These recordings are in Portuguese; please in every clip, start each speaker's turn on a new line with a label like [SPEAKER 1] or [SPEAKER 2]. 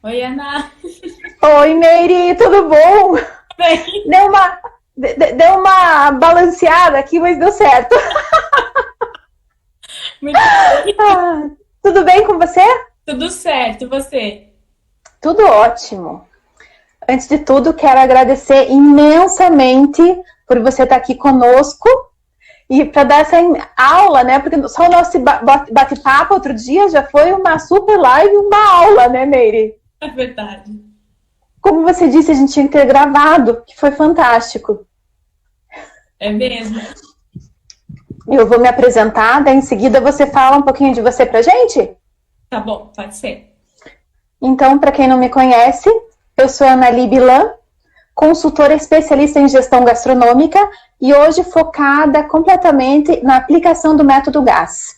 [SPEAKER 1] Oi, Ana.
[SPEAKER 2] Oi, Meire, tudo bom?
[SPEAKER 1] Bem,
[SPEAKER 2] Deu uma, deu uma balanceada aqui, mas deu certo.
[SPEAKER 1] muito bem.
[SPEAKER 2] Ah, tudo bem com você?
[SPEAKER 1] Tudo certo, e você?
[SPEAKER 2] Tudo ótimo. Antes de tudo, quero agradecer imensamente por você estar aqui conosco e para dar essa aula, né? Porque só o nosso bate-papo outro dia já foi uma super live, uma aula, né, Meire?
[SPEAKER 1] É verdade.
[SPEAKER 2] Como você disse, a gente tinha que ter gravado, que foi fantástico.
[SPEAKER 1] É mesmo.
[SPEAKER 2] Eu vou me apresentar, daí em seguida você fala um pouquinho de você pra gente?
[SPEAKER 1] Tá bom, pode ser.
[SPEAKER 2] Então, para quem não me conhece, eu sou Anali Bilan, consultora especialista em gestão gastronômica e hoje focada completamente na aplicação do método GAS.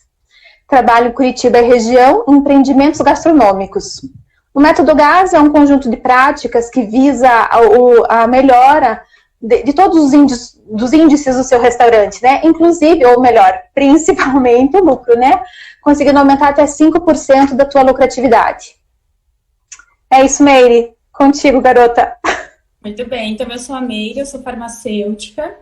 [SPEAKER 2] Trabalho em Curitiba e região em empreendimentos gastronômicos. O método GAS é um conjunto de práticas que visa a melhora de todos os índices do seu restaurante, né? Inclusive, ou melhor, principalmente o lucro, né? Conseguindo aumentar até 5% da tua lucratividade. É isso, Meire. Contigo, garota.
[SPEAKER 1] Muito bem. Então, eu sou a Meire, eu sou farmacêutica.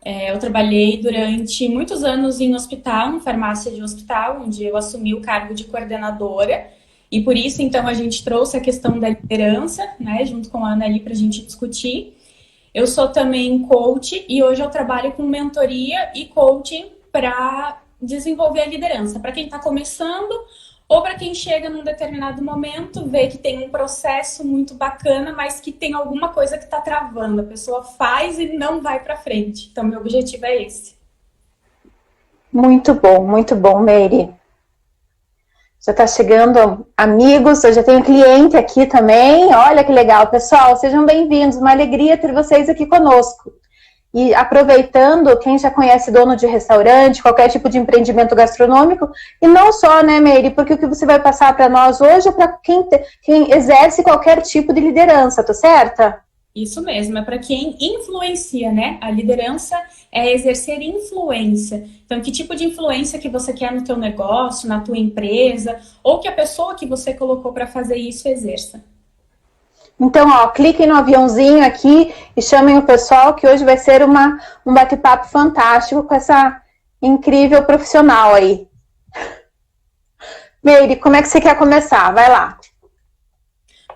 [SPEAKER 1] Eu trabalhei durante muitos anos em hospital, em farmácia de hospital, onde eu assumi o cargo de coordenadora. E por isso, então, a gente trouxe a questão da liderança, né, junto com a Ana ali, para a gente discutir. Eu sou também coach e hoje eu trabalho com mentoria e coaching para desenvolver a liderança. Para quem está começando ou para quem chega num determinado momento, vê que tem um processo muito bacana, mas que tem alguma coisa que está travando. A pessoa faz e não vai para frente. Então, meu objetivo é esse.
[SPEAKER 2] Muito bom, Meire. Já está chegando amigos, eu já tenho cliente aqui também. Olha que legal, pessoal, sejam bem-vindos. Uma alegria ter vocês aqui conosco. E aproveitando, quem já conhece dono de restaurante, qualquer tipo de empreendimento gastronômico, e não só, né, Meire, porque o que você vai passar para nós hoje é para quem exerce qualquer tipo de liderança, tá certa?
[SPEAKER 1] Isso mesmo, é para quem influencia, né? A liderança é exercer influência. Então, que tipo de influência que você quer no teu negócio, na tua empresa, ou que a pessoa que você colocou para fazer isso exerça.
[SPEAKER 2] Então, ó, cliquem no aviãozinho aqui e chamem o pessoal que hoje vai ser um bate-papo fantástico com essa incrível profissional aí. Meire, como é que você quer começar? Vai lá.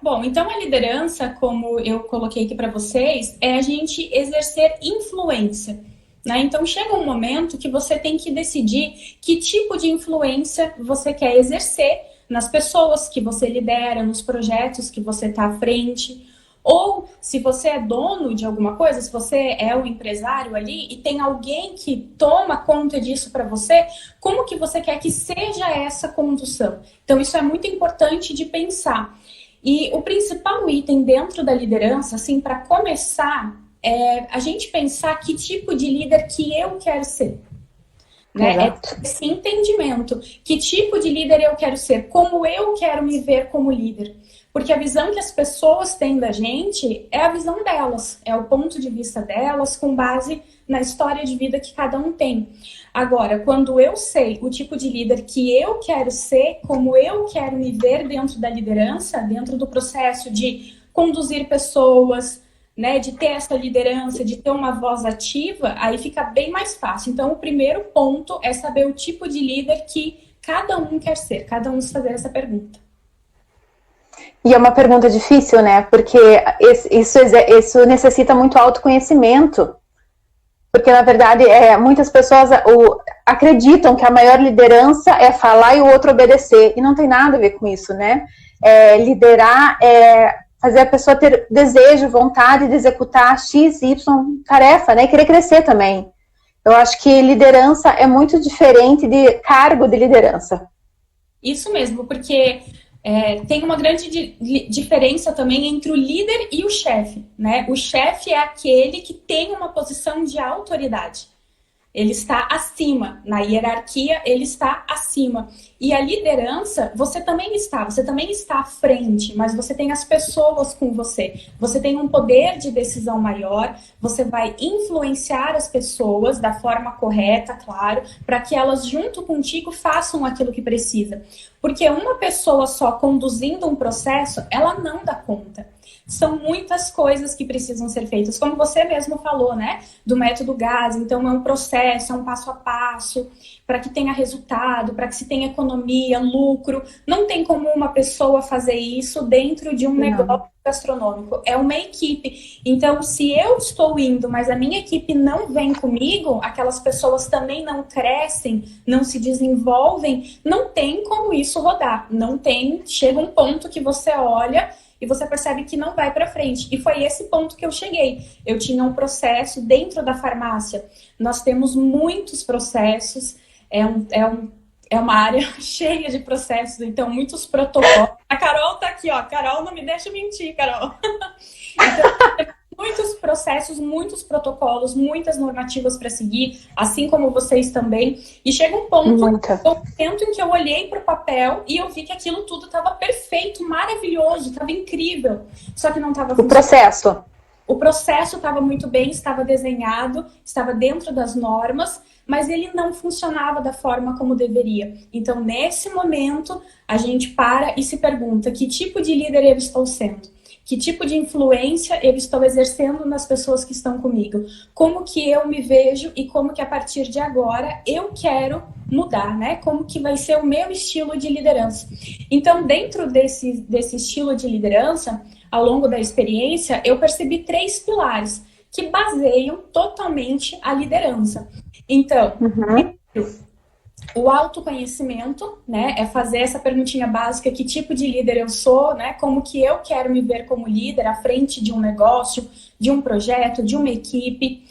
[SPEAKER 1] Bom, então a liderança, como eu coloquei aqui para vocês, é a gente exercer influência. Né? Então chega um momento que você tem que decidir que tipo de influência você quer exercer nas pessoas que você lidera, nos projetos que você está à frente. Ou se você é dono de alguma coisa, se você é o empresário ali e tem alguém que toma conta disso para você, como que você quer que seja essa condução? Então isso é muito importante de pensar. E o principal item dentro da liderança, assim, para começar, é a gente pensar que tipo de líder que eu quero ser. Né? É
[SPEAKER 2] Exato.
[SPEAKER 1] esse entendimento. Que tipo de líder eu quero ser? Como eu quero me ver como líder? Porque a visão que as pessoas têm da gente é a visão delas, é o ponto de vista delas, com base na história de vida que cada um tem. Agora, quando eu sei o tipo de líder que eu quero ser, como eu quero me ver dentro da liderança, dentro do processo de conduzir pessoas, né, de ter essa liderança, de ter uma voz ativa, aí fica bem mais fácil. Então, o primeiro ponto é saber o tipo de líder que cada um quer ser, cada um se fazer essa pergunta.
[SPEAKER 2] E é uma pergunta difícil, né? Porque isso necessita muito autoconhecimento. Porque, na verdade, muitas pessoas acreditam que a maior liderança é falar e o outro obedecer. E não tem nada a ver com isso, né? Liderar é fazer a pessoa ter desejo, vontade de executar X, Y tarefa, né? E querer crescer também. Eu acho que liderança é muito diferente de cargo de liderança.
[SPEAKER 1] Isso mesmo, porque tem uma grande diferença também entre o líder e o chefe, né? O chefe é aquele que tem uma posição de autoridade. Ele está acima, na hierarquia ele está acima. E a liderança, você também está à frente, mas você tem as pessoas com você. Você tem um poder de decisão maior, você vai influenciar as pessoas da forma correta, claro, para que elas junto contigo façam aquilo que precisa. Porque uma pessoa só conduzindo um processo, ela não dá conta. São muitas coisas que precisam ser feitas, como você mesmo falou, né? Do método GAS. Então, é um processo, é um passo a passo, para que tenha resultado, para que se tenha economia, lucro. Não tem como uma pessoa fazer isso dentro de um negócio gastronômico. É uma equipe. Então, se eu estou indo, mas a minha equipe não vem comigo, aquelas pessoas também não crescem, não se desenvolvem, não tem como isso rodar. Não tem. Chega um ponto que você olha e você percebe que não vai para frente. E foi esse ponto que eu cheguei. Eu tinha um processo dentro da farmácia. Nós temos muitos processos, é uma área cheia de processos, então muitos protocolos. A Carol tá aqui, ó. Carol, não me deixa mentir, Carol. Então, muitos processos, muitos protocolos, muitas normativas para seguir, assim como vocês também. E chega um ponto em que eu olhei para o papel e eu vi que aquilo tudo estava perfeito, maravilhoso, estava incrível. Só que não estava funcionando.
[SPEAKER 2] O processo.
[SPEAKER 1] O processo estava muito bem, estava desenhado, estava dentro das normas, mas ele não funcionava da forma como deveria. Então, nesse momento, a gente para e se pergunta: que tipo de líder eu estou sendo? Que tipo de influência eu estou exercendo nas pessoas que estão comigo? Como que eu me vejo e como que a partir de agora eu quero mudar, né? Como que vai ser o meu estilo de liderança? Então, dentro desse estilo de liderança, ao longo da experiência, eu percebi 3 pilares que baseiam totalmente a liderança. Então, o autoconhecimento, né, é fazer essa perguntinha básica: que tipo de líder eu sou, né, como que eu quero me ver como líder à frente de um negócio, de um projeto, de uma equipe.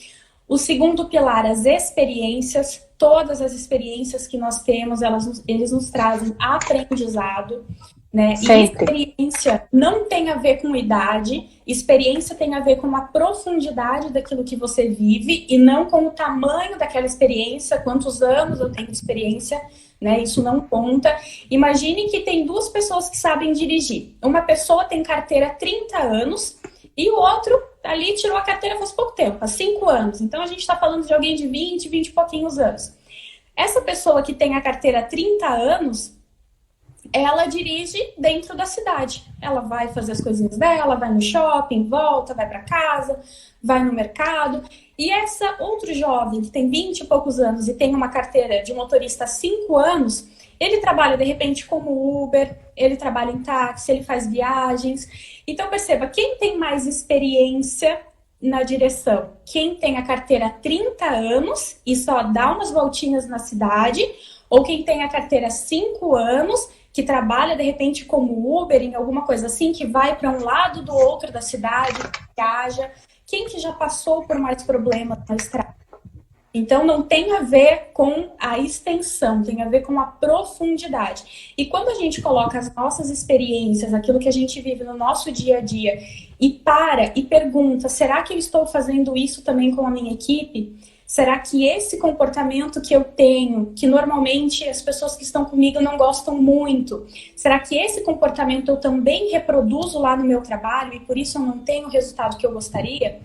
[SPEAKER 1] O segundo pilar, as experiências. Todas as experiências que nós temos, eles nos trazem aprendizado, né? E experiência não tem a ver com idade, experiência tem a ver com a profundidade daquilo que você vive e não com o tamanho daquela experiência, quantos anos eu tenho de experiência, né? Isso não conta. Imagine que tem 2 pessoas que sabem dirigir. Uma pessoa tem carteira há 30 anos e o outro ali tirou a carteira faz pouco tempo, há 5 anos. Então a gente está falando de alguém de 20 e pouquinhos anos. Essa pessoa que tem a carteira há 30 anos, ela dirige dentro da cidade. Ela vai fazer as coisinhas dela, vai no shopping, volta, vai para casa, vai no mercado. E essa outro jovem que tem 20 e poucos anos e tem uma carteira de motorista há 5 anos, ele trabalha de repente como Uber, ele trabalha em táxi, ele faz viagens. Então perceba, quem tem mais experiência na direção? Quem tem a carteira há 30 anos e só dá umas voltinhas na cidade, ou quem tem a carteira há 5 anos, que trabalha de repente como Uber, em alguma coisa assim, que vai para um lado do outro da cidade, viaja. Quem que já passou por mais problemas na estrada? Então, não tem a ver com a extensão, tem a ver com a profundidade. E quando a gente coloca as nossas experiências, aquilo que a gente vive no nosso dia a dia, e para e pergunta: será que eu estou fazendo isso também com a minha equipe? Será que esse comportamento que eu tenho, que normalmente as pessoas que estão comigo não gostam muito, será que esse comportamento eu também reproduzo lá no meu trabalho e por isso eu não tenho o resultado que eu gostaria?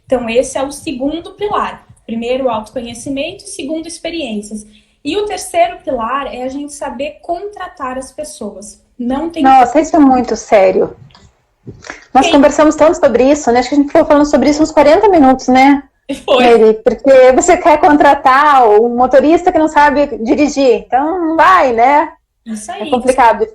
[SPEAKER 1] Então, esse é o segundo pilar. Primeiro, o autoconhecimento, segundo, experiências. E o terceiro pilar é a gente saber contratar as pessoas. Não tem...
[SPEAKER 2] Nossa, isso é muito sério. Nós conversamos tanto sobre isso, né? Acho que a gente ficou falando sobre isso uns 40 minutos, né?
[SPEAKER 1] Foi.
[SPEAKER 2] Porque você quer contratar um motorista que não sabe dirigir. Então, não vai, né?
[SPEAKER 1] Isso aí.
[SPEAKER 2] É complicado.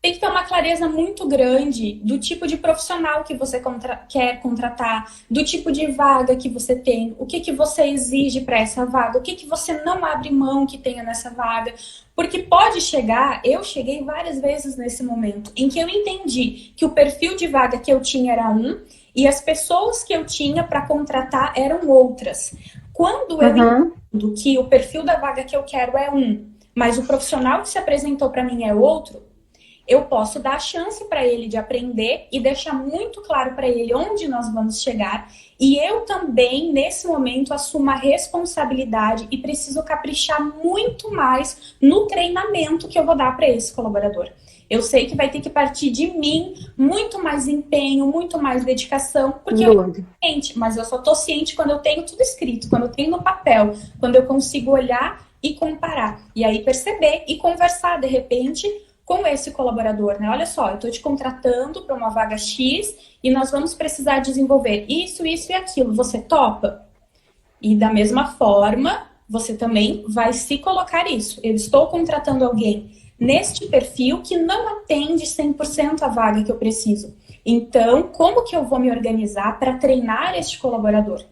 [SPEAKER 1] Tem que ter uma clareza muito grande do tipo de profissional que você quer contratar, do tipo de vaga que você tem, o que, que você exige para essa vaga, o que, que você não abre mão que tenha nessa vaga. Porque pode chegar, eu cheguei várias vezes nesse momento, em que eu entendi que o perfil de vaga que eu tinha era um, e as pessoas que eu tinha para contratar eram outras. Quando eu entendo que o perfil da vaga que eu quero é um, mas o profissional que se apresentou para mim é outro, eu posso dar a chance para ele de aprender e deixar muito claro para ele onde nós vamos chegar. E eu também, nesse momento, assumo a responsabilidade e preciso caprichar muito mais no treinamento que eu vou dar para esse colaborador. Eu sei que vai ter que partir de mim muito mais empenho, muito mais dedicação, porque eu não tô ciente, mas eu só tô ciente quando eu tenho tudo escrito, quando eu tenho no papel, quando eu consigo olhar e comparar. E aí perceber e conversar, de repente, com esse colaborador, né? Olha só, eu tô te contratando para uma vaga X e nós vamos precisar desenvolver isso, isso e aquilo. Você topa? E da mesma forma, você também vai se colocar isso. Eu estou contratando alguém neste perfil que não atende 100% a vaga que eu preciso. Então, como que eu vou me organizar para treinar este colaborador?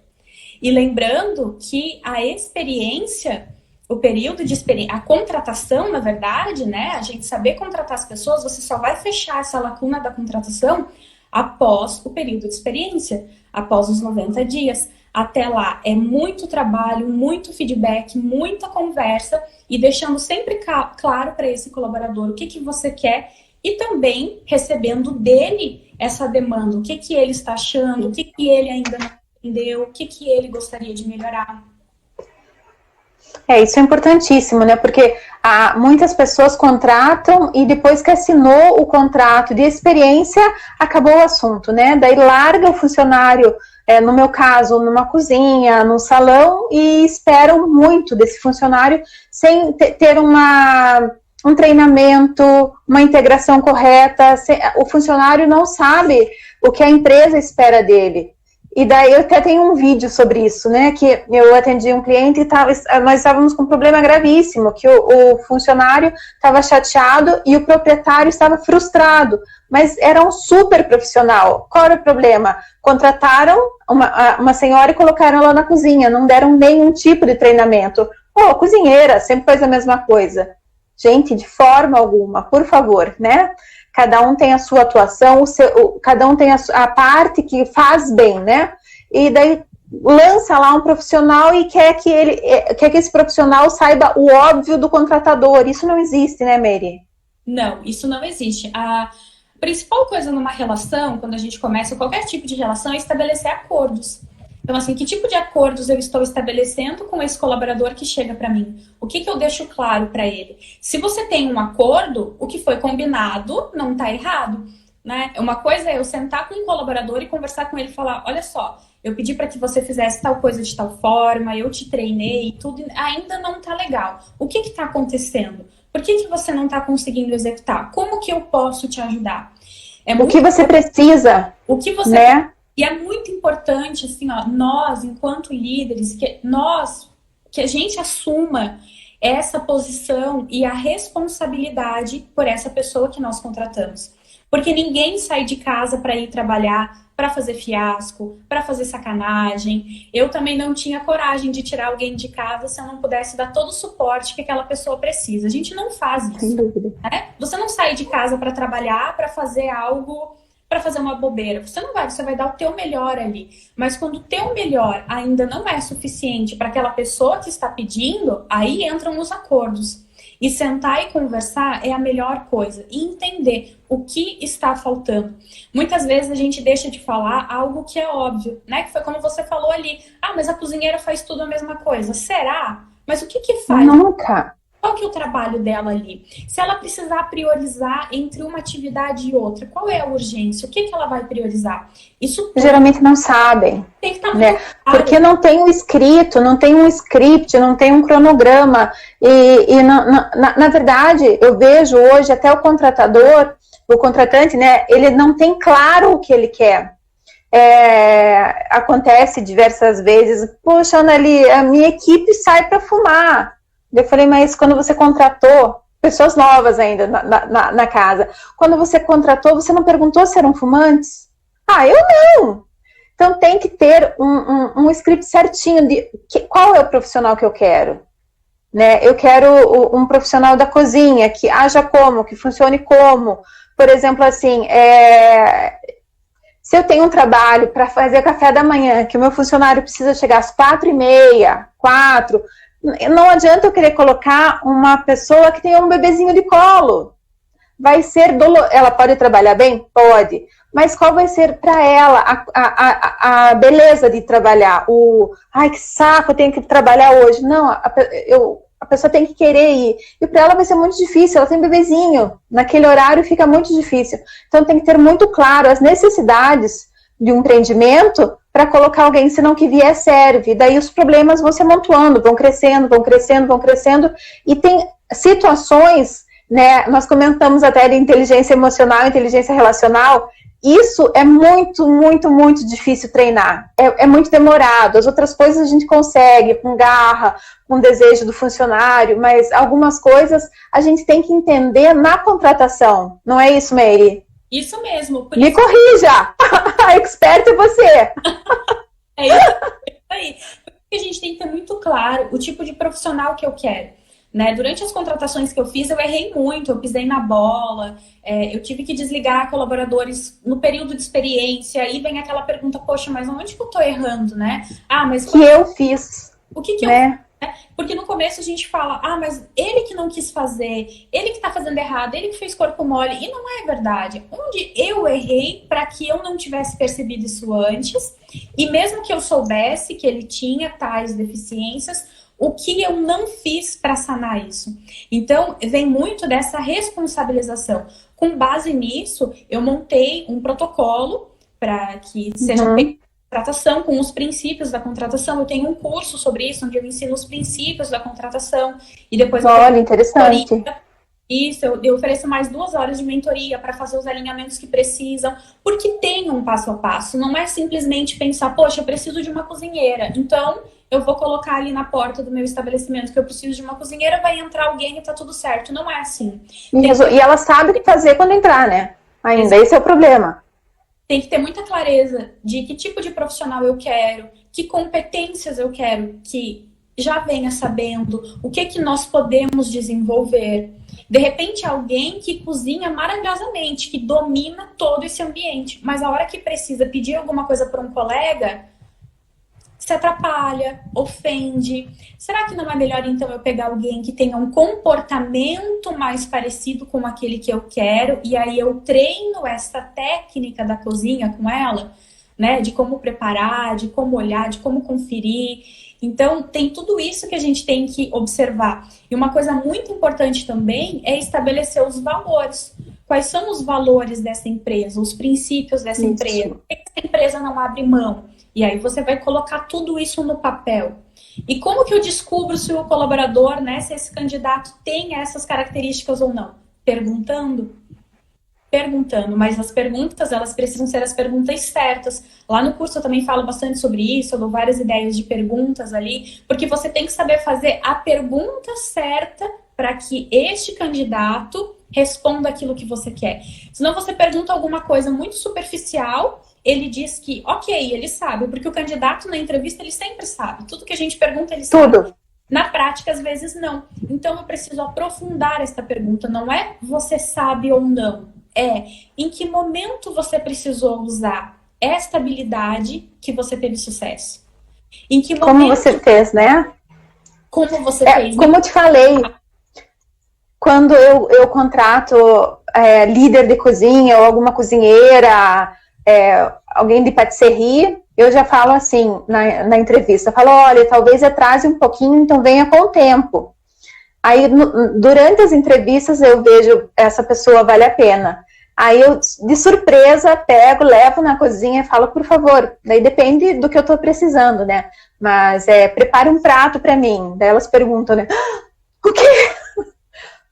[SPEAKER 1] E lembrando que a experiência, o período de experiência, a contratação, na verdade, né? A gente saber contratar as pessoas, você só vai fechar essa lacuna da contratação após o período de experiência, após os 90 dias. Até lá é muito trabalho, muito feedback, muita conversa e deixando sempre claro para esse colaborador o que você quer e também recebendo dele essa demanda, o que ele está achando, o que ele ainda não entendeu, o que ele gostaria de melhorar.
[SPEAKER 2] Isso é importantíssimo, né? Porque muitas pessoas contratam e depois que assinou o contrato de experiência, acabou o assunto, né? Daí larga o funcionário, no meu caso, numa cozinha, num salão, e esperam muito desse funcionário sem ter um treinamento, uma integração correta. O funcionário não sabe o que a empresa espera dele. E daí eu até tenho um vídeo sobre isso, né, que eu atendi um cliente e nós estávamos com um problema gravíssimo, que o funcionário estava chateado e o proprietário estava frustrado, mas era um super profissional. Qual era o problema? Contrataram uma senhora e colocaram ela na cozinha, não deram nenhum tipo de treinamento. Cozinheira, sempre faz a mesma coisa. Gente, de forma alguma, por favor, né? Cada um tem a sua atuação, cada um tem a parte que faz bem, né? E daí lança lá um profissional e quer que esse profissional saiba o óbvio do contratador. Isso não existe, né, Mary?
[SPEAKER 1] Não, isso não existe. A principal coisa numa relação, quando a gente começa qualquer tipo de relação, é estabelecer acordos. Então, assim, que tipo de acordos eu estou estabelecendo com esse colaborador que chega para mim? O que eu deixo claro para ele? Se você tem um acordo, o que foi combinado não está errado, né? Uma coisa é eu sentar com um colaborador e conversar com ele e falar, olha só, eu pedi para que você fizesse tal coisa de tal forma, eu te treinei e tudo, ainda não está legal. O que está acontecendo? Por que você não está conseguindo executar? Como que eu posso te ajudar?
[SPEAKER 2] O que você precisa,
[SPEAKER 1] o que você
[SPEAKER 2] né?
[SPEAKER 1] E é muito importante, assim, ó, nós, enquanto líderes, que a gente assuma essa posição e a responsabilidade por essa pessoa que nós contratamos. Porque ninguém sai de casa para ir trabalhar, para fazer fiasco, para fazer sacanagem. Eu também não tinha coragem de tirar alguém de casa se eu não pudesse dar todo o suporte que aquela pessoa precisa. A gente não faz isso.
[SPEAKER 2] Sem dúvida.
[SPEAKER 1] Né? Você não sai de casa para trabalhar, para fazer algo, para fazer uma bobeira. Você vai dar o teu melhor ali. Mas quando o teu melhor ainda não é suficiente para aquela pessoa que está pedindo, aí entram os acordos. E sentar e conversar é a melhor coisa. E entender o que está faltando. Muitas vezes a gente deixa de falar algo que é óbvio, né? Que foi como você falou ali. Mas a cozinheira faz tudo a mesma coisa. Será? Mas o que faz?
[SPEAKER 2] Nunca.
[SPEAKER 1] Qual que é o trabalho dela ali? Se ela precisar priorizar entre uma atividade e outra, qual é a urgência? O que ela vai priorizar? Isso
[SPEAKER 2] geralmente não sabem.
[SPEAKER 1] Tem que estar
[SPEAKER 2] né? Porque não tem um escrito, não tem um script, não tem um cronograma. Na verdade, eu vejo hoje até o contratante, né? Ele não tem claro o que ele quer. Acontece diversas vezes, poxa, Annali, a minha equipe sai para fumar. Eu falei, mas quando você contratou, pessoas novas ainda na casa, quando você contratou, você não perguntou se eram fumantes? Eu não! Então tem que ter um script certinho de qual é o profissional que eu quero. Né? Eu quero um profissional da cozinha, que haja como, que funcione como. Por exemplo, assim, se eu tenho um trabalho para fazer café da manhã, que o meu funcionário precisa chegar às 4h30, 4h, não adianta eu querer colocar uma pessoa que tenha um bebezinho de colo. vai ser ela pode trabalhar bem? Pode. Mas qual vai ser para ela a beleza de trabalhar? Ai, que saco, eu tenho que trabalhar hoje. Não, a pessoa tem que querer ir. E para ela vai ser muito difícil, ela tem bebezinho. Naquele horário fica muito difícil. Então tem que ter muito claro as necessidades de um empreendimento para colocar alguém, senão que vier serve. Daí os problemas vão se amontoando, vão crescendo, vão crescendo, vão crescendo. E tem situações, né? Nós comentamos até de inteligência emocional, inteligência relacional. Isso é muito, muito, muito difícil treinar. É muito demorado. As outras coisas a gente consegue com garra, com desejo do funcionário, mas algumas coisas a gente tem que entender na contratação. Não é isso, Meire?
[SPEAKER 1] Isso mesmo.
[SPEAKER 2] Me corrija! A expert é você!
[SPEAKER 1] É isso aí. Porque a gente tem que ter muito claro o tipo de profissional que eu quero. Né? Durante as contratações que eu fiz, eu errei muito, eu pisei na bola, eu tive que desligar colaboradores no período de experiência, aí vem aquela pergunta, poxa, mas onde que eu tô errando, né? Ah, mas...
[SPEAKER 2] Que eu fiz.
[SPEAKER 1] O que eu... Porque no começo a gente fala, mas ele que não quis fazer, ele que tá fazendo errado, ele que fez corpo mole, e não é verdade. Onde eu errei para que eu não tivesse percebido isso antes, e mesmo que eu soubesse que ele tinha tais deficiências, o que eu não fiz para sanar isso? Então, vem muito dessa responsabilização. Com base nisso, eu montei um protocolo para que seja feita a contratação com os princípios da contratação. Eu tenho um curso sobre isso, onde eu ensino os princípios da contratação. E depois
[SPEAKER 2] olha, interessante.
[SPEAKER 1] Isso, eu ofereço mais 2 horas de mentoria para fazer os alinhamentos que precisam, porque tem um passo a passo. Não é simplesmente pensar, poxa, eu preciso de uma cozinheira, então eu vou colocar ali na porta do meu estabelecimento que eu preciso de uma cozinheira, vai entrar alguém e tá tudo certo. Não é assim.
[SPEAKER 2] E ela sabe o que fazer quando entrar, né? Ainda, esse é o problema.
[SPEAKER 1] Tem que ter muita clareza de que tipo de profissional eu quero, que competências eu quero que já venha sabendo, o que nós podemos desenvolver. De repente, alguém que cozinha maravilhosamente, que domina todo esse ambiente, mas a hora que precisa pedir alguma coisa para um colega, se atrapalha, ofende. Será que não é melhor, então, eu pegar alguém que tenha um comportamento mais parecido com aquele que eu quero, e aí eu treino essa técnica da cozinha com ela, né? De como preparar, de como olhar, de como conferir. Então, tem tudo isso que a gente tem que observar. E uma coisa muito importante também é estabelecer os valores. Quais são os valores dessa empresa, os princípios dessa empresa? Por que essa empresa não abre mão? E aí você vai colocar tudo isso no papel. E como que eu descubro se o colaborador, né, se esse candidato tem essas características ou não? Perguntando, mas as perguntas, elas precisam ser as perguntas certas. Lá no curso eu também falo bastante sobre isso, eu dou várias ideias de perguntas ali, porque você tem que saber fazer a pergunta certa para que este candidato responda aquilo que você quer. Senão você pergunta alguma coisa muito superficial, ele diz que, ok, ele sabe, porque o candidato na entrevista, ele sempre sabe. Tudo que a gente pergunta, ele sabe.
[SPEAKER 2] Tudo.
[SPEAKER 1] Na prática, às vezes, não. Então, eu preciso aprofundar esta pergunta. Não é você sabe ou não. É em que momento você precisou usar esta habilidade que você teve sucesso. Em que momento...
[SPEAKER 2] Como você fez, né?
[SPEAKER 1] Como você fez.
[SPEAKER 2] Como eu te falei, quando eu contrato líder de cozinha ou alguma cozinheira, alguém de patisserie, eu já falo assim na entrevista, eu falo, olha, talvez atrase um pouquinho, então venha com o tempo. Aí, durante as entrevistas, eu vejo essa pessoa vale a pena. Aí eu, de surpresa, pego, levo na cozinha e falo, por favor, daí depende do que eu estou precisando, né? Mas prepare um prato para mim. Daí elas perguntam, né? O quê?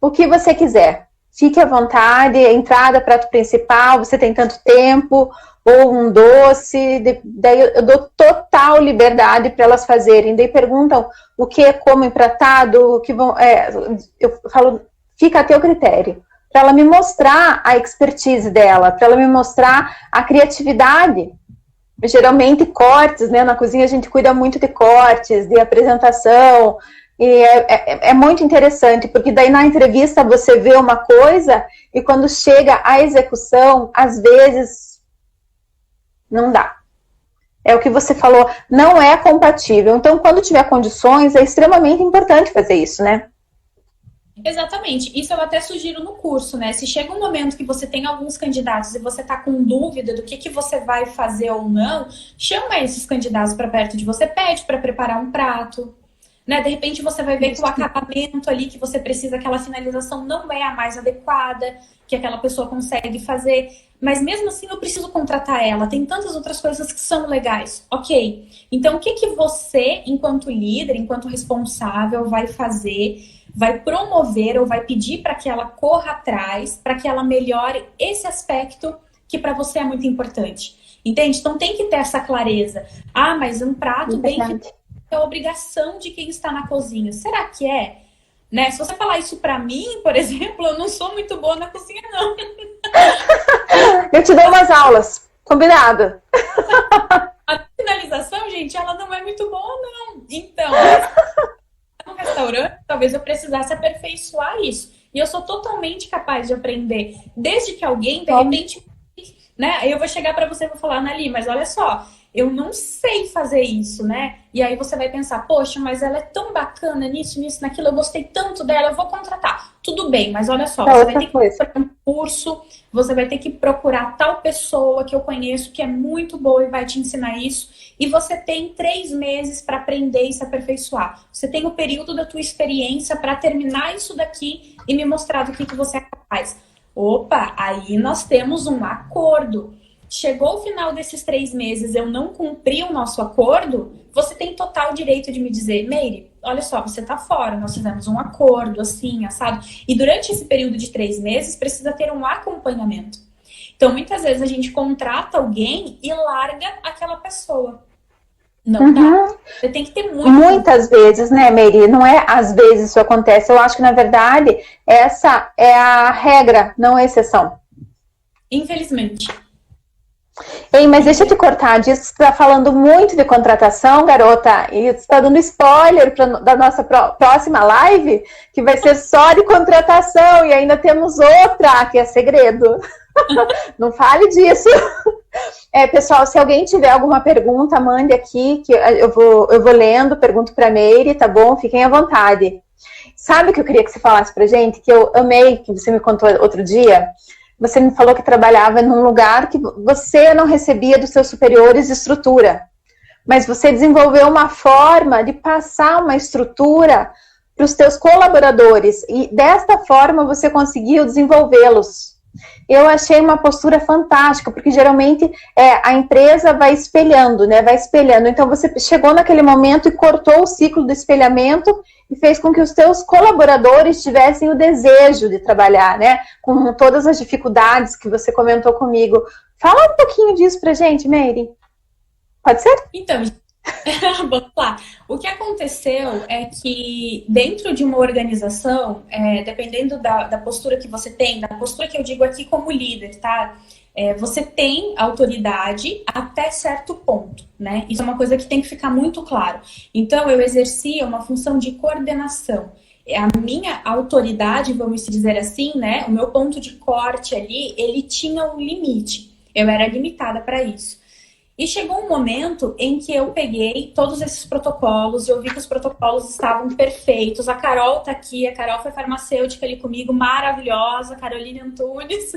[SPEAKER 2] O que você quiser. Fique à vontade, entrada, prato principal, você tem tanto tempo, ou um doce, daí eu dou total liberdade para elas fazerem. Daí perguntam o que é como empratado, o que vão. Eu falo, fica a teu critério. Para ela me mostrar a expertise dela, para ela me mostrar a criatividade. Geralmente cortes, né? Na cozinha a gente cuida muito de cortes, de apresentação. E é muito interessante, porque daí na entrevista você vê uma coisa e quando chega a execução, às vezes não dá. É o que você falou, não é compatível. Então, quando tiver condições, é extremamente importante fazer isso, né?
[SPEAKER 1] Exatamente. Isso eu até sugiro no curso, né? Se chega um momento que você tem alguns candidatos e você tá com dúvida do que você vai fazer ou não, chama esses candidatos para perto de você, pede para preparar um prato, né? De repente você vai ver que o acabamento ali que você precisa, aquela finalização não é a mais adequada, que aquela pessoa consegue fazer. Mas mesmo assim eu preciso contratar ela. Tem tantas outras coisas que são legais. Ok. Então o que você, enquanto líder, enquanto responsável, vai fazer, vai promover ou vai pedir para que ela corra atrás, para que ela melhore esse aspecto que para você é muito importante. Entende? Então tem que ter essa clareza. Ah, mas um prato bem feito é obrigação de quem está na cozinha. Será que é? Né? Se você falar isso pra mim, por exemplo, eu não sou muito boa na cozinha, não.
[SPEAKER 2] Eu te dou umas aulas, combinado.
[SPEAKER 1] A finalização, gente, ela não é muito boa, não. Então, no restaurante, talvez eu precisasse aperfeiçoar isso. E eu sou totalmente capaz de aprender. Desde que alguém, de repente, né? Eu vou chegar pra você e vou falar, Anali, mas olha só, eu não sei fazer isso, né? E aí você vai pensar, poxa, mas ela é tão bacana nisso, naquilo, eu gostei tanto dela, eu vou contratar. Tudo bem, mas olha só, você vai ter que procurar um curso, você vai ter que procurar tal pessoa que eu conheço que é muito boa e vai te ensinar isso. E você tem 3 meses para aprender e se aperfeiçoar. Você tem o período da tua experiência para terminar isso daqui e me mostrar do que você é capaz. Opa, aí nós temos um acordo. Chegou o final desses 3 meses, eu não cumpri o nosso acordo, você tem total direito de me dizer, Meire, olha só, você tá fora, nós fizemos um acordo, assim, assado. E durante esse período de 3 meses, precisa ter um acompanhamento. Então, muitas vezes a gente contrata alguém e larga aquela pessoa. Não dá. Você tem que ter
[SPEAKER 2] muitas vezes, né, Meire? Não é às vezes isso acontece. Eu acho que, na verdade, essa é a regra, não a exceção.
[SPEAKER 1] Infelizmente.
[SPEAKER 2] Ei, mas deixa eu te cortar disso, você está falando muito de contratação, garota, e você está dando spoiler da nossa próxima live, que vai ser só de contratação, e ainda temos outra, que é segredo. Não fale disso. Pessoal, se alguém tiver alguma pergunta, mande aqui, que eu vou lendo, pergunto para a Meire, tá bom? Fiquem à vontade. Sabe o que eu queria que você falasse pra gente, que eu amei, que você me contou outro dia? Você me falou que trabalhava num lugar que você não recebia dos seus superiores estrutura, mas você desenvolveu uma forma de passar uma estrutura para os teus colaboradores e desta forma você conseguiu desenvolvê-los. Eu achei uma postura fantástica, porque geralmente a empresa vai espelhando, né? Vai espelhando. Então você chegou naquele momento e cortou o ciclo do espelhamento e fez com que os teus colaboradores tivessem o desejo de trabalhar, né? Com todas as dificuldades que você comentou comigo. Fala um pouquinho disso pra gente, Meire. Pode ser?
[SPEAKER 1] Então, vamos lá. O que aconteceu é que dentro de uma organização, dependendo da postura que você tem, da postura que eu digo aqui como líder, tá? Você tem autoridade até certo ponto, né? Isso é uma coisa que tem que ficar muito claro. Então, eu exercia uma função de coordenação. A minha autoridade, vamos dizer assim, né? O meu ponto de corte ali, ele tinha um limite. Eu era limitada para isso. E chegou um momento em que eu peguei todos esses protocolos, eu vi que os protocolos estavam perfeitos. A Carol tá aqui, a Carol foi farmacêutica ali comigo, maravilhosa, Caroline Antunes,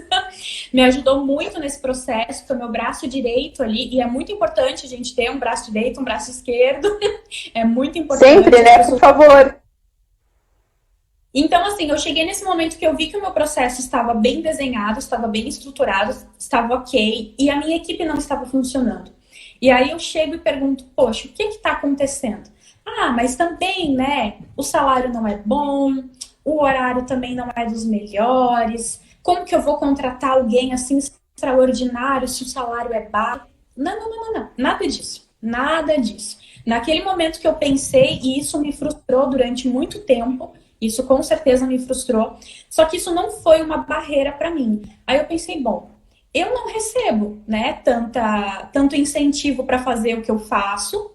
[SPEAKER 1] me ajudou muito nesse processo, foi meu braço direito ali, e é muito importante a gente ter um braço direito, um braço esquerdo, é muito importante.
[SPEAKER 2] Sempre, né, por favor.
[SPEAKER 1] Então, assim, eu cheguei nesse momento que eu vi que o meu processo estava bem desenhado, estava bem estruturado, estava ok, e a minha equipe não estava funcionando. E aí eu chego e pergunto, poxa, o que está acontecendo? Ah, mas também, né, o salário não é bom, o horário também não é dos melhores, como que eu vou contratar alguém assim extraordinário se o salário é baixo? Não, nada disso, nada disso. Naquele momento que eu pensei, e isso me frustrou durante muito tempo, isso com certeza me frustrou. Só que isso não foi uma barreira para mim. Aí eu pensei, bom, eu não recebo, né, tanto incentivo para fazer o que eu faço.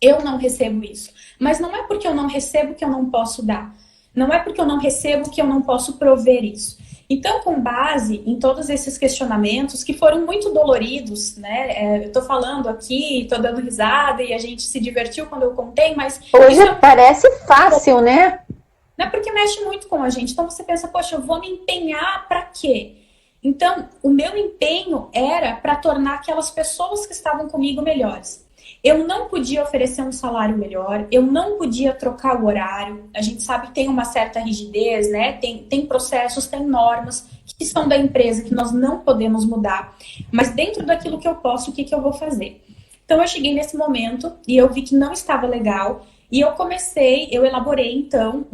[SPEAKER 1] Eu não recebo isso. Mas não é porque eu não recebo que eu não posso dar. Não é porque eu não recebo que eu não posso prover isso. Então, com base em todos esses questionamentos, que foram muito doloridos, né? Eu tô falando aqui, tô dando risada e a gente se divertiu quando eu contei, mas...
[SPEAKER 2] Hoje parece fácil, né?
[SPEAKER 1] né? Porque mexe muito com a gente. Então você pensa, poxa, eu vou me empenhar para quê? Então, o meu empenho era para tornar aquelas pessoas que estavam comigo melhores. Eu não podia oferecer um salário melhor, eu não podia trocar o horário. A gente sabe que tem uma certa rigidez, né? Tem processos, tem normas que são da empresa que nós não podemos mudar. Mas dentro daquilo que eu posso, o que eu vou fazer? Então, eu cheguei nesse momento e eu vi que não estava legal. E eu elaborei, então,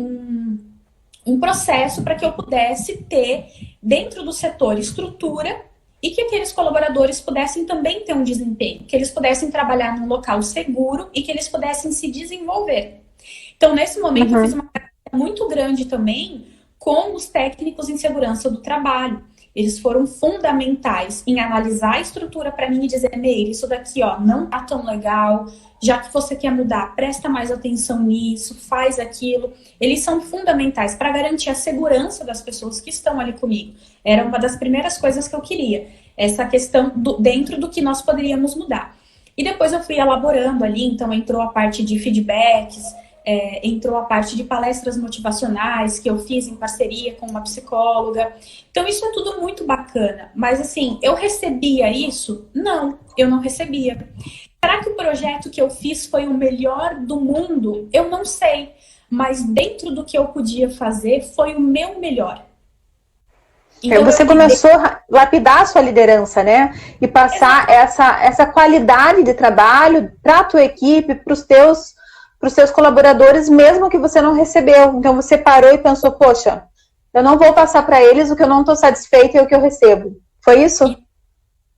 [SPEAKER 1] um processo para que eu pudesse ter, dentro do setor, estrutura e que aqueles colaboradores pudessem também ter um desempenho, que eles pudessem trabalhar num local seguro e que eles pudessem se desenvolver. Então, nesse momento, eu fiz uma carreira muito grande também com os técnicos em segurança do trabalho. Eles foram fundamentais em analisar a estrutura para mim e dizer, Meire, isso daqui ó, não tá tão legal, já que você quer mudar, presta mais atenção nisso, faz aquilo. Eles são fundamentais para garantir a segurança das pessoas que estão ali comigo. Era uma das primeiras coisas que eu queria, essa questão dentro do que nós poderíamos mudar. E depois eu fui elaborando ali, então entrou a parte de feedbacks, entrou a parte de palestras motivacionais que eu fiz em parceria com uma psicóloga. Então isso é tudo muito bacana. Mas assim, eu recebia isso? Não, eu não recebia. Será que o projeto que eu fiz foi o melhor do mundo? Eu não sei. Mas dentro do que eu podia fazer, foi o meu melhor.
[SPEAKER 2] Então, você começou a lapidar a sua liderança, né? E passar essa qualidade de trabalho para a tua equipe, para os teus colaboradores, mesmo que você não recebeu. Então, você parou e pensou, poxa, eu não vou passar para eles o que eu não estou satisfeita e o que eu recebo. Foi isso?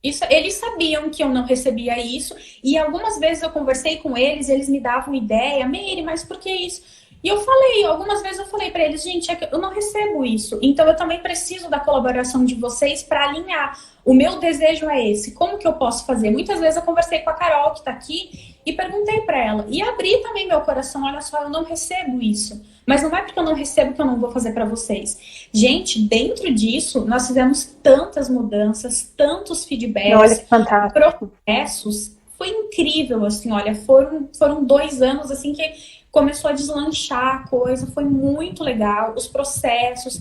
[SPEAKER 1] Isso, eles sabiam que eu não recebia isso, e algumas vezes eu conversei com eles me davam ideia, Meire, mas por que isso? E eu falei, algumas vezes eu falei para eles, gente, eu não recebo isso, então eu também preciso da colaboração de vocês para alinhar. O meu desejo é esse, como que eu posso fazer? Muitas vezes eu conversei com a Carol, que está aqui, e perguntei para ela, e abri também meu coração, olha só, eu não recebo isso, mas não é porque eu não recebo que eu não vou fazer para vocês. Gente, dentro disso, nós fizemos tantas mudanças, tantos feedbacks,
[SPEAKER 2] olha que fantástico.
[SPEAKER 1] Processos, foi incrível, assim, olha, foram 2 anos, assim, que começou a deslanchar a coisa, foi muito legal, os processos,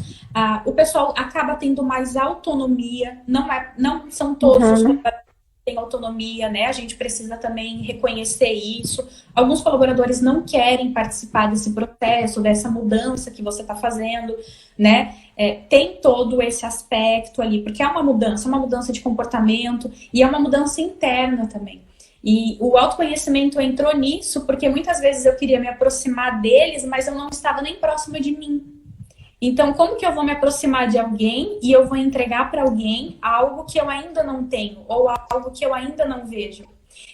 [SPEAKER 1] o pessoal acaba tendo mais autonomia, não são todos os colaboradores que têm autonomia, né? A gente precisa também reconhecer isso. Alguns colaboradores não querem participar desse processo, dessa mudança que você está fazendo, né? Tem todo esse aspecto ali, porque é uma mudança de comportamento e é uma mudança interna também. E o autoconhecimento entrou nisso porque muitas vezes eu queria me aproximar deles, mas eu não estava nem próxima de mim. Então, como que eu vou me aproximar de alguém e eu vou entregar para alguém algo que eu ainda não tenho ou algo que eu ainda não vejo?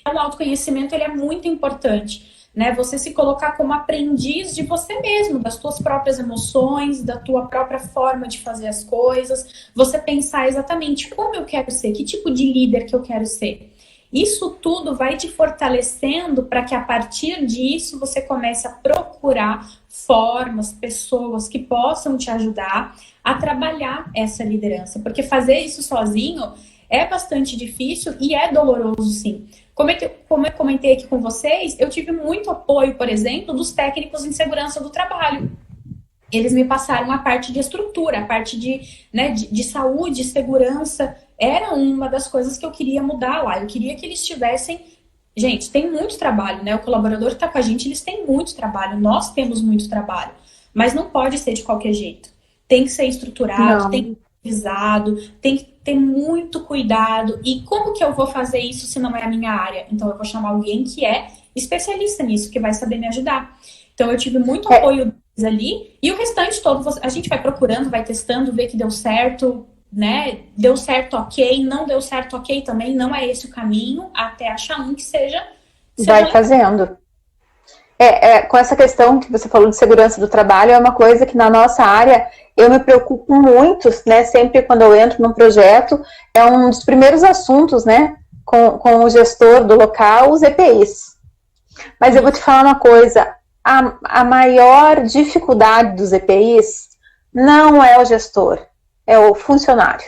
[SPEAKER 1] Então, o autoconhecimento ele é muito importante, né? Você se colocar como aprendiz de você mesmo, das tuas próprias emoções, da tua própria forma de fazer as coisas. Você pensar exatamente como eu quero ser, que tipo de líder que eu quero ser. Isso tudo vai te fortalecendo para que a partir disso você comece a procurar formas, pessoas que possam te ajudar a trabalhar essa liderança. Porque fazer isso sozinho é bastante difícil e é doloroso, sim. Como eu comentei aqui com vocês, eu tive muito apoio, por exemplo, dos técnicos em segurança do trabalho. Eles me passaram a parte de estrutura, a parte de saúde, segurança. Era uma das coisas que eu queria mudar lá. Eu queria que eles tivessem... Gente, tem muito trabalho, né? O colaborador que está com a gente, eles têm muito trabalho. Nós temos muito trabalho. Mas não pode ser de qualquer jeito. Tem que ser estruturado, tem que ser revisado, tem que ter muito cuidado. E como que eu vou fazer isso se não é a minha área? Então, eu vou chamar alguém que é especialista nisso, que vai saber me ajudar. Então, eu tive muito apoio deles ali. E o restante todo, a gente vai procurando, vai testando, vê que deu certo... Né? Deu certo, ok, não deu certo, ok também, não é esse o caminho, até achar um que seja
[SPEAKER 2] vai legal. Fazendo. Com essa questão que você falou de segurança do trabalho, é uma coisa que na nossa área eu me preocupo muito, né? Sempre quando eu entro num projeto, é um dos primeiros assuntos, né? Com o gestor do local, os EPIs. Mas eu vou te falar uma coisa, a maior dificuldade dos EPIs não é o gestor, é o funcionário.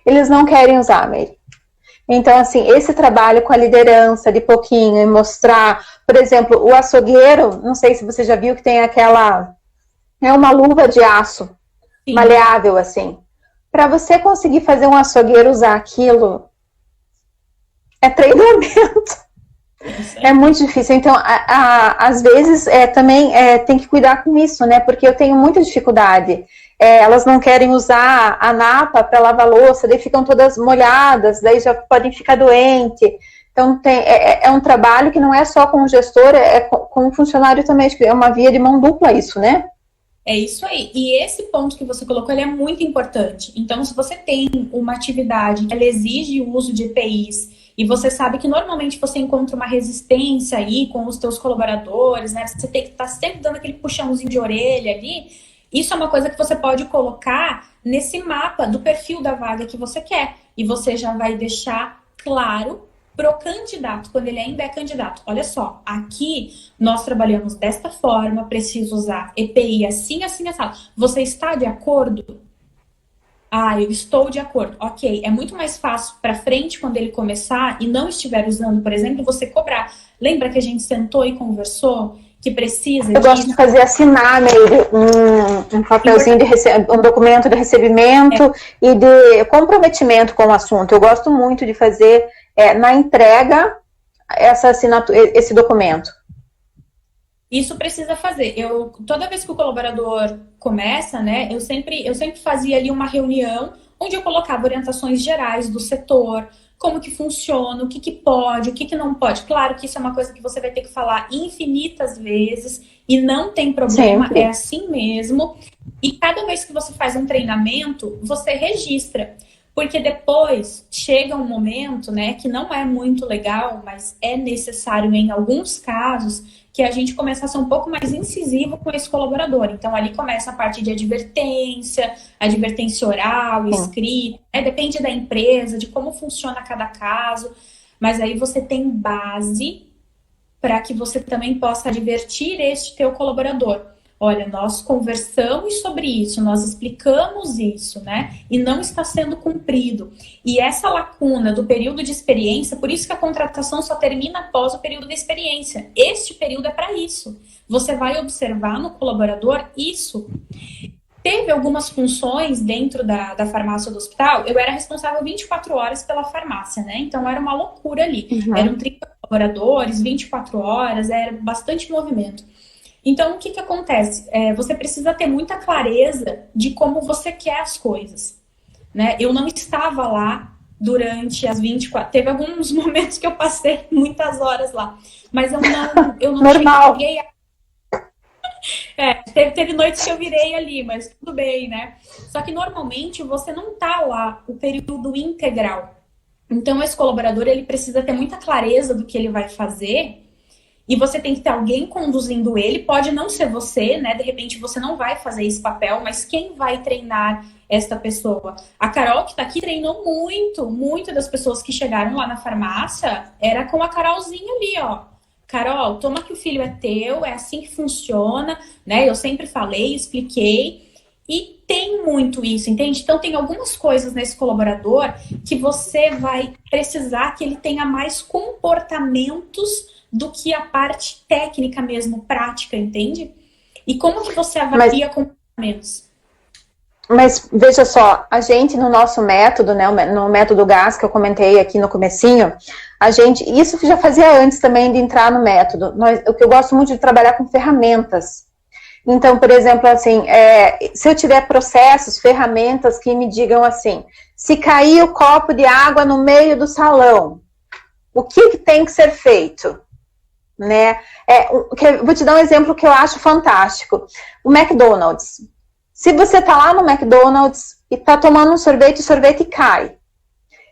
[SPEAKER 2] Eles não querem usar, Meire. Então, assim, esse trabalho com a liderança de pouquinho e mostrar, por exemplo, o açougueiro, não sei se você já viu que tem aquela É uma luva de aço,
[SPEAKER 1] Sim.
[SPEAKER 2] maleável, assim. Para você conseguir fazer um açougueiro usar aquilo, é treinamento. É muito difícil. Então, às vezes, também tem que cuidar com isso, né? Porque eu tenho muita dificuldade. Elas não querem usar a napa para lavar louça, daí ficam todas molhadas, daí já podem ficar doentes. Então, é um trabalho que não é só com o gestor, é com o funcionário também. Acho que é uma via de mão dupla isso, né?
[SPEAKER 1] É isso aí. E esse ponto que você colocou, ele é muito importante. Então, se você tem uma atividade que ela exige o uso de EPIs, e você sabe que normalmente você encontra uma resistência aí com os teus colaboradores, né? Você tem que estar sempre dando aquele puxãozinho de orelha ali. Isso é uma coisa que você pode colocar nesse mapa do perfil da vaga que você quer. E você já vai deixar claro pro candidato, quando ele ainda é candidato. Olha só, aqui nós trabalhamos desta forma, preciso usar EPI assim, assim, assim. Você está de acordo? Ah, eu estou de acordo. Ok, é muito mais fácil para frente quando ele começar e não estiver usando, por exemplo, você cobrar. Lembra que a gente sentou e conversou que precisa
[SPEAKER 2] Eu gosto de fazer assinar nele um papelzinho um documento de recebimento e de comprometimento com o assunto. Eu gosto muito de fazer na entrega essa assinatura, esse documento.
[SPEAKER 1] Isso precisa fazer. Toda vez que o colaborador começa, né, eu sempre fazia ali uma reunião onde eu colocava orientações gerais do setor, como que funciona, o que que pode, o que que não pode. Claro que isso é uma coisa que você vai ter que falar infinitas vezes e não tem problema,
[SPEAKER 2] Sempre.
[SPEAKER 1] É assim mesmo. E cada vez que você faz um treinamento, você registra. Porque depois chega um momento, né, que não é muito legal, mas é necessário em alguns casos, que a gente começa a ser um pouco mais incisivo com esse colaborador. Então, ali começa a parte de advertência oral, escrita, depende da empresa, de como funciona cada caso, mas aí você tem base para que você também possa advertir este teu colaborador. Olha, nós conversamos sobre isso, nós explicamos isso, né? E não está sendo cumprido. E essa lacuna do período de experiência, por isso que a contratação só termina após o período de experiência. Este período é para isso. Você vai observar no colaborador isso. Teve algumas funções dentro da farmácia do hospital, eu era responsável 24 horas pela farmácia, né? Então era uma loucura ali.
[SPEAKER 2] Uhum.
[SPEAKER 1] Eram 30 colaboradores, 24 horas, era bastante movimento. Então, o que que acontece? Você precisa ter muita clareza de como você quer as coisas, né? Eu não estava lá durante as 24... Teve alguns momentos que eu passei muitas horas lá, mas eu não
[SPEAKER 2] Normal.
[SPEAKER 1] cheguei a... teve noites que eu virei ali, mas tudo bem, né? Só que normalmente você não tá lá o período integral. Então, esse colaborador, ele precisa ter muita clareza do que ele vai fazer. E você tem que ter alguém conduzindo ele. Pode não ser você, né? De repente você não vai fazer esse papel, mas quem vai treinar esta pessoa? A Carol, que tá aqui, treinou muito das pessoas que chegaram lá na farmácia. Era com a Carolzinha ali, ó. Carol, toma que o filho é teu, é assim que funciona, né? Eu sempre falei, expliquei. E tem muito isso, entende? Então tem algumas coisas nesse colaborador que você vai precisar que ele tenha mais comportamentos do que a parte técnica mesmo, prática, entende? E como que você avalia comportamentos?
[SPEAKER 2] Mas veja só, a gente no nosso método, né, no método GAS que eu comentei aqui no comecinho, isso já fazia antes também de entrar no método. O que eu gosto muito de trabalhar com ferramentas. Então, por exemplo, assim, se eu tiver processos, ferramentas que me digam assim, se cair o copo de água no meio do salão, o que tem que ser feito? Né? Vou te dar um exemplo que eu acho fantástico. O McDonald's. Se você está lá no McDonald's e está tomando um sorvete, o sorvete cai.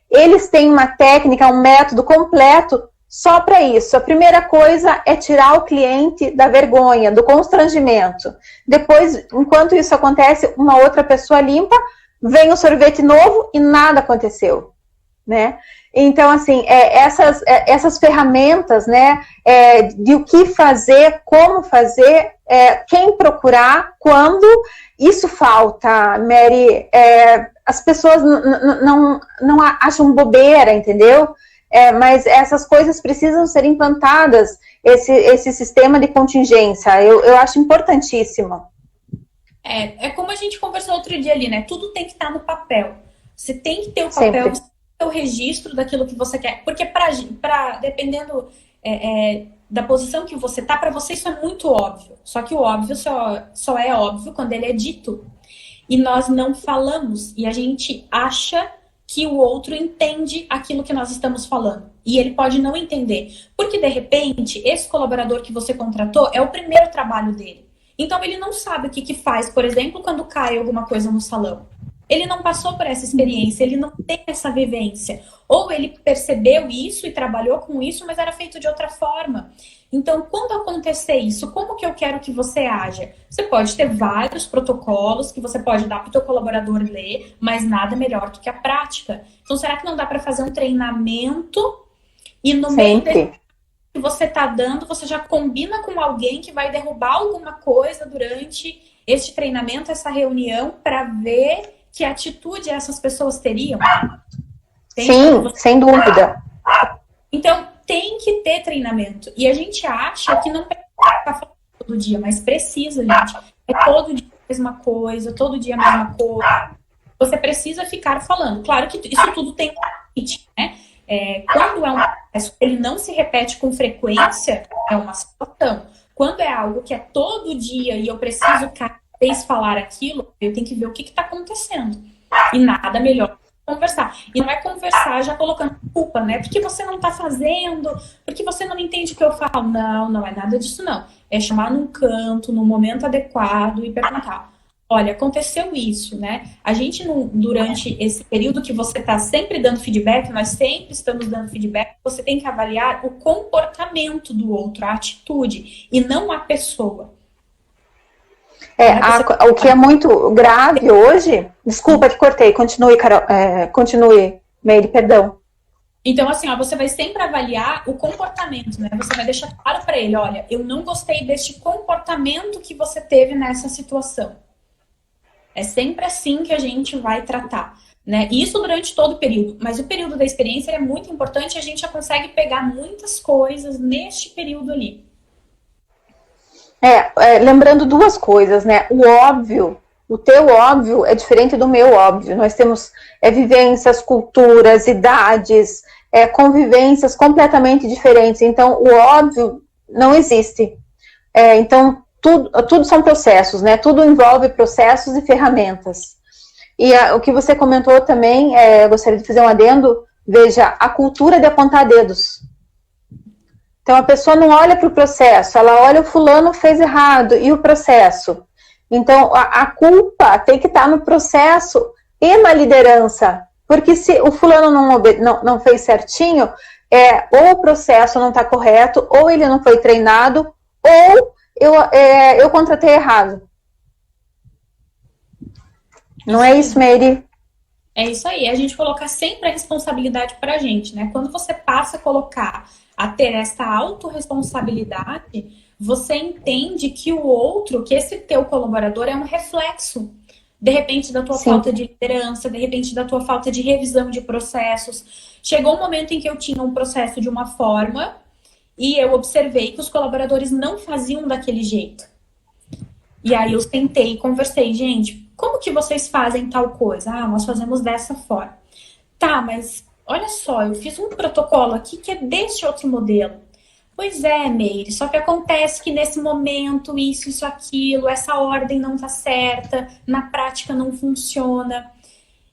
[SPEAKER 2] Eles têm uma técnica, um método completo só para isso. A primeira coisa é tirar o cliente da vergonha, do constrangimento. Depois, enquanto isso acontece, uma outra pessoa limpa, vem o sorvete novo e nada aconteceu. Né? Então, assim, essas ferramentas, né, de o que fazer, como fazer, quem procurar, quando, isso falta, Mary. As pessoas não acham bobeira, entendeu? Mas essas coisas precisam ser implantadas, esse sistema de contingência, eu acho importantíssimo.
[SPEAKER 1] É como a gente conversou outro dia ali, né? Tudo tem que estar no papel. Você tem que ter o papel,
[SPEAKER 2] Sempre.
[SPEAKER 1] você tem que ter o registro daquilo que você quer. Porque dependendo da posição que você tá, para você isso é muito óbvio. Só que o óbvio só é óbvio quando ele é dito. E nós não falamos. E a gente acha que o outro entende aquilo que nós estamos falando. E ele pode não entender. Porque, de repente, esse colaborador que você contratou é o primeiro trabalho dele. Então, ele não sabe o que faz, por exemplo, quando cai alguma coisa no salão. Ele não passou por essa experiência, ele não tem essa vivência. Ou ele percebeu isso e trabalhou com isso, mas era feito de outra forma. Então, quando acontecer isso, como que eu quero que você haja? Você pode ter vários protocolos que você pode dar para o teu colaborador ler, mas nada melhor do que a prática. Então, será que não dá para fazer um treinamento e no meio desse que você está dando, você já combina com alguém que vai derrubar alguma coisa durante este treinamento, essa reunião, para ver que atitude essas pessoas teriam?
[SPEAKER 2] Sim, sem dúvida.
[SPEAKER 1] Então, tem que ter treinamento. E a gente acha que não precisa ficar falando todo dia, mas precisa, gente. É todo dia a mesma coisa, todo dia a mesma coisa. Você precisa ficar falando. Claro que isso tudo tem um limite, né? Quando é um processo que ele não se repete com frequência, é uma situação. Quando é algo que é todo dia e eu preciso cada vez falar aquilo, eu tenho que ver o que está acontecendo. E nada melhor conversar. E não é conversar já colocando culpa, né? Porque você não tá fazendo, porque você não entende o que eu falo. Não, não é nada disso, não. É chamar num canto, no momento adequado e perguntar: olha, aconteceu isso, né? A gente, durante esse período que você tá sempre dando feedback, nós sempre estamos dando feedback, você tem que avaliar o comportamento do outro, a atitude, e não a pessoa.
[SPEAKER 2] O que é muito grave hoje... Desculpa que cortei, continue, Carol, continue, Meire, perdão.
[SPEAKER 1] Então, assim, ó, você vai sempre avaliar o comportamento, né? Você vai deixar claro para ele, olha, eu não gostei deste comportamento que você teve nessa situação. É sempre assim que a gente vai tratar, né? Isso durante todo o período. Mas o período da experiência é muito importante, a gente já consegue pegar muitas coisas neste período ali.
[SPEAKER 2] Lembrando duas coisas, né? O óbvio, o teu óbvio é diferente do meu óbvio. Nós temos vivências, culturas, idades, convivências completamente diferentes. Então, o óbvio não existe. Então, tudo são processos, né? Tudo envolve processos e ferramentas. E o que você comentou também, eu gostaria de fazer um adendo, veja, a cultura de apontar dedos. Então, a pessoa não olha para o processo, ela olha o fulano fez errado, e o processo? Então, a culpa tem que estar no processo e na liderança, porque se o fulano não fez certinho, ou o processo não está correto, ou ele não foi treinado, ou eu contratei errado. Não é isso, Meire?
[SPEAKER 1] É isso aí, a gente colocar sempre a responsabilidade para a gente, né? Quando você passa a ter essa autorresponsabilidade, você entende que o outro, que esse teu colaborador é um reflexo, de repente, da tua falta de liderança, de repente, da tua falta de revisão de processos. Chegou um momento em que eu tinha um processo de uma forma e eu observei que os colaboradores não faziam daquele jeito. E aí eu sentei e conversei, gente, como que vocês fazem tal coisa? Ah, nós fazemos dessa forma. Tá, mas olha só, eu fiz um protocolo aqui que é deste outro modelo. Pois é, Meire, só que acontece que nesse momento, isso, aquilo, essa ordem não tá certa, na prática não funciona.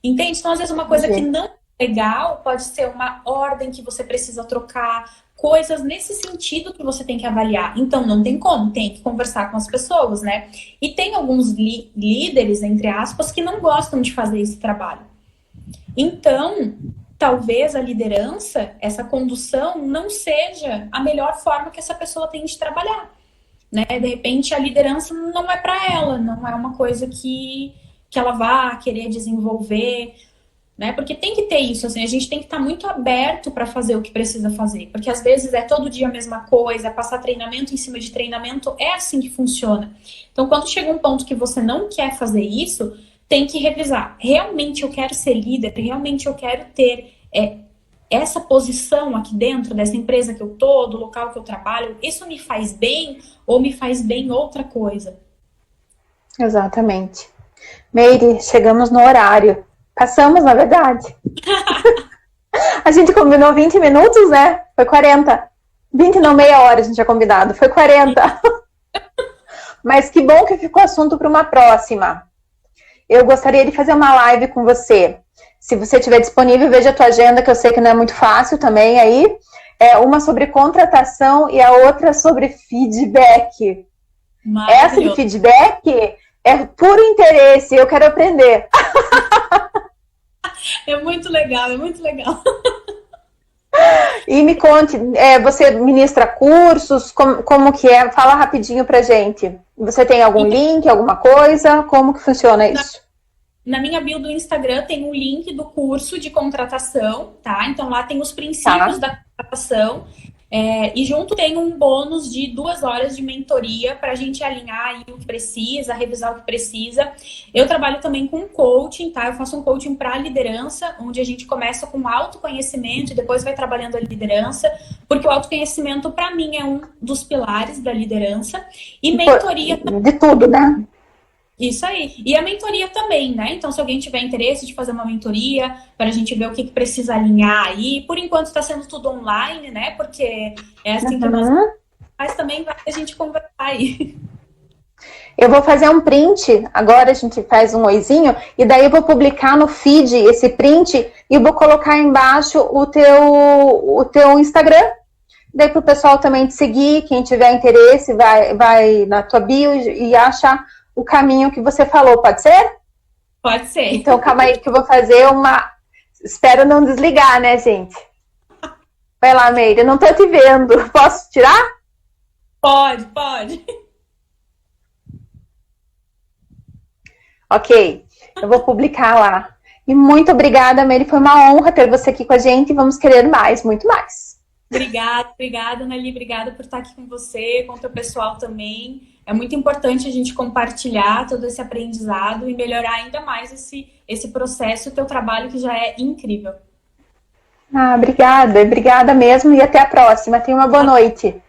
[SPEAKER 1] Entende? Então, às vezes, uma coisa que não é legal pode ser uma ordem que você precisa trocar, coisas nesse sentido que você tem que avaliar. Então, não tem como, tem que conversar com as pessoas, né? E tem alguns líderes, entre aspas, que não gostam de fazer esse trabalho. Então, talvez a liderança, essa condução, não seja a melhor forma que essa pessoa tem de trabalhar, né? De repente, a liderança não é para ela, não é uma coisa que ela vá querer desenvolver, né? Porque tem que ter isso, assim, a gente tem que estar muito aberto para fazer o que precisa fazer, porque às vezes é todo dia a mesma coisa, passar treinamento em cima de treinamento, é assim que funciona. Então, quando chega um ponto que você não quer fazer isso, tem que revisar. Realmente eu quero ser líder? Realmente eu quero ter essa posição aqui dentro dessa empresa que eu tô, do local que eu trabalho? Isso me faz bem ou me faz bem outra coisa?
[SPEAKER 2] Exatamente. Meire, chegamos no horário. Passamos, na verdade. A gente combinou 20 minutos, né? Foi 40. 20 não, meia hora a gente tinha combinado. Foi 40. Mas que bom que ficou assunto para uma próxima. Eu gostaria de fazer uma live com você. Se você estiver disponível, veja a tua agenda, que eu sei que não é muito fácil também aí. Uma sobre contratação e a outra sobre feedback. Essa de feedback é puro interesse, eu quero aprender.
[SPEAKER 1] É muito legal, é muito legal.
[SPEAKER 2] E me conte, você ministra cursos, como que é? Fala rapidinho pra gente. Você tem algum link, alguma coisa? Como que funciona isso?
[SPEAKER 1] Na minha bio do Instagram tem um link do curso de contratação, tá? Então lá tem os princípios da contratação. E junto tem um bônus de 2 horas de mentoria para a gente alinhar aí o que precisa, revisar o que precisa. Eu trabalho também com coaching, tá? Eu faço um coaching para liderança, onde a gente começa com autoconhecimento e depois vai trabalhando a liderança, porque o autoconhecimento, para mim, é um dos pilares da liderança. E mentoria...
[SPEAKER 2] De tudo, né?
[SPEAKER 1] Isso aí. E a mentoria também, né? Então, se alguém tiver interesse de fazer uma mentoria, para a gente ver o que precisa alinhar aí. Por enquanto está sendo tudo online, né? Porque é assim que nós... Mas também vai a gente conversar aí.
[SPEAKER 2] Eu vou fazer um print, agora a gente faz um oizinho, e daí eu vou publicar no feed esse print e vou colocar embaixo o teu Instagram. Daí para o pessoal também te seguir, quem tiver interesse, vai na tua bio e acha o caminho que você falou, pode ser?
[SPEAKER 1] Pode ser.
[SPEAKER 2] Então, calma aí que eu vou fazer uma... Espero não desligar, né, gente? Vai lá, Meire, eu não tô te vendo. Posso tirar?
[SPEAKER 1] Pode.
[SPEAKER 2] Ok, eu vou publicar lá. E muito obrigada, Meire, foi uma honra ter você aqui com a gente e vamos querer mais, muito mais.
[SPEAKER 1] Obrigada, Nelly, obrigada por estar aqui com você, com o teu pessoal também. É muito importante a gente compartilhar todo esse aprendizado e melhorar ainda mais esse processo, o teu trabalho que já é incrível.
[SPEAKER 2] Obrigada mesmo e até a próxima. Tenha uma boa noite.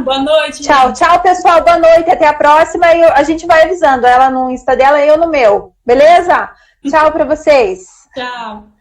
[SPEAKER 1] Boa noite.
[SPEAKER 2] Tchau, pessoal, boa noite, até a próxima e a gente vai avisando, ela no Insta dela e eu no meu, beleza? Tchau pra vocês.
[SPEAKER 1] Tchau.